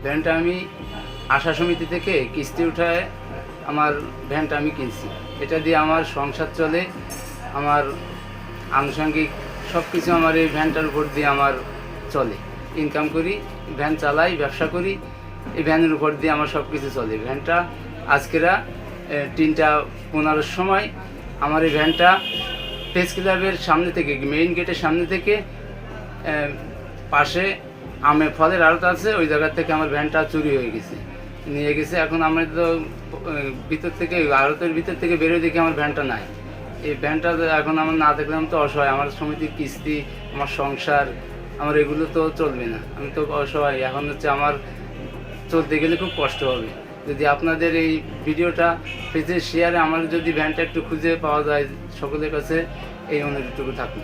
ভ্যানটা আমি আশা সমিতি থেকে কিস্তি উঠায় আমার ভ্যানটা আমি কিনছি। এটা দিয়ে আমার সংসার চলে, আমার আনুষঙ্গিক সব কিছু আমার এই ভ্যানটার উপর দিয়ে আমার চলে। ইনকাম করি, ভ্যান চালাই, ব্যবসা করি, এই ভ্যানের উপর দিয়ে আমার সব কিছু চলে। ভ্যানটা আজকেরা 3টা 15-র সময় আমার এই ভ্যানটা প্রেস ক্লাবের সামনে থেকে, মেইন গেটের সামনে থেকে, পাশে আমে ফলের আড়ত আছে, ওই জায়গা থেকে আমার ভ্যানটা চুরি হয়ে গেছে, নিয়ে গেছে। এখন আমরা তো ভিতর থেকে, আড়তের ভিতর থেকে বেরোয় দেখি আমার ভ্যানটা নাই। এই ভ্যানটা এখন আমার না দেখলাম তো অসহায়, আমার সমিতির কিস্তি, আমার সংসার, আমার এগুলো তো চলবে না, আমি তো অসহায়। এখন হচ্ছে আমার চলতে গেলে খুব কষ্ট হবে। যদি আপনাদের এই ভিডিওটা পেজে শেয়ারে আমার যদি ভ্যানটা একটু খুঁজে পাওয়া যায়, সকলের কাছে এই অনুরোধটুকু থাকলো।